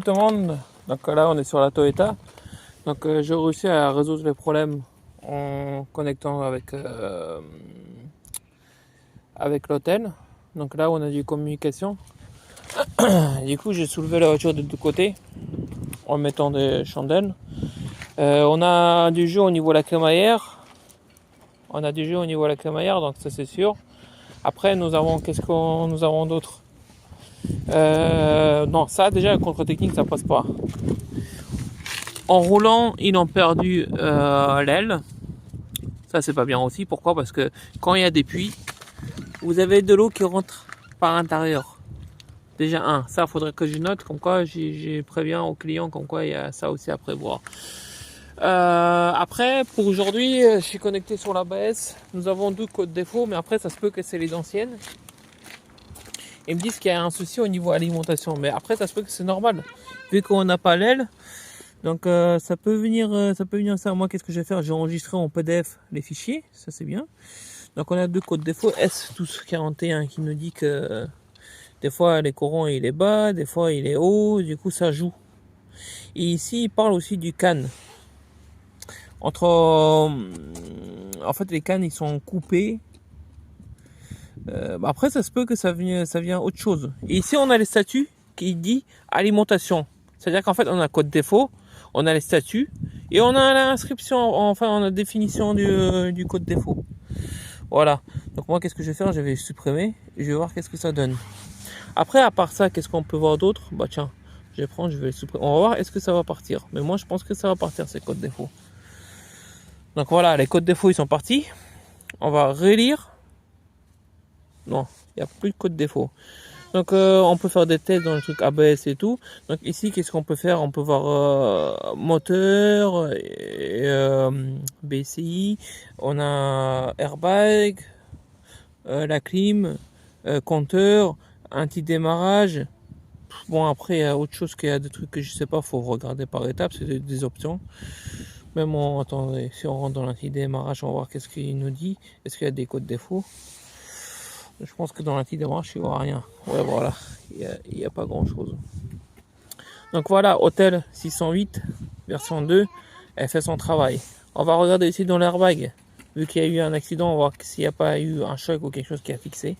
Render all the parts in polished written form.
tout le monde. Donc là on est sur la Toyota. Donc j'ai réussi à résoudre les problèmes en connectant avec l'hôtel. Donc là on a du communication. Du coup j'ai soulevé la voiture de deux côtés en mettant des chandelles. On a du jeu au niveau de la crémaillère. Donc ça c'est sûr. Après nous avons nous avons d'autre. Non, ça déjà contre technique ça passe pas. En roulant, ils ont perdu l'aile. Ça c'est pas bien aussi. Pourquoi? Parce que quand il y a des pluies, vous avez de l'eau qui rentre par l'intérieur. Déjà ça faudrait que je note, comme quoi j'ai préviens aux clients comme quoi il y a ça aussi à prévoir. Après, pour aujourd'hui, je suis connecté sur l'ABS. Nous avons 2 codes défauts, mais après ça se peut que c'est les anciennes. Ils me disent qu'il y a un souci au niveau alimentation, mais après ça se peut que c'est normal, vu qu'on n'a pas l'aile. Donc ça peut venir ça. Moi, qu'est-ce que je vais faire? J'ai enregistré en PDF les fichiers, ça c'est bien. Donc on a 2 codes défauts, S1241 qui nous dit que des fois les courants il est bas, des fois il est haut, du coup ça joue. Et ici il parle aussi du CAN. En fait les cannes ils sont coupés. Après ça se peut que ça vient autre chose. Et ici on a les statuts qui dit alimentation. C'est-à-dire qu'en fait on a un code défaut, on a les statuts et on a l'inscription, enfin on a la définition du code défaut. Voilà. Donc moi qu'est-ce que je vais faire? Je vais supprimer et je vais voir qu'est-ce que ça donne. Après à part ça, qu'est-ce qu'on peut voir d'autre? Bah tiens, je vais prendre, je vais le supprimer. On va voir est-ce que ça va partir. Mais moi je pense que ça va partir ces codes défauts. Donc voilà, les codes défauts ils sont partis. On va relire. Non, il n'y a plus de code défaut. Donc on peut faire des tests dans le truc ABS et tout. Donc ici, qu'est-ce qu'on peut faire? On peut voir moteur, BCI, on a airbag, la clim, compteur, anti-démarrage. Bon après, il y a autre chose qu'il y a des trucs que je sais pas, faut regarder par étapes, c'est des options. Même attendez, si on rentre dans l'anti-démarrage, on va voir qu'est-ce qu'il nous dit. Est-ce qu'il y a des codes défauts? Je pense que dans l'anti-démarrage, il n'y aura rien. Ouais, voilà, il n'y a pas grand-chose. Donc voilà, Hôtel 608, version 2, elle fait son travail. On va regarder ici dans l'airbag. Vu qu'il y a eu un accident, on va voir s'il n'y a pas eu un choc ou quelque chose qui a fixé.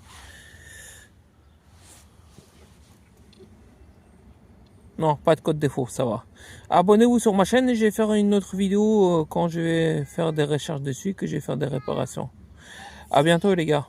Non, pas de code défaut, ça va. Abonnez-vous sur ma chaîne et je vais faire une autre vidéo quand je vais faire des recherches dessus, que je vais faire des réparations. À bientôt les gars.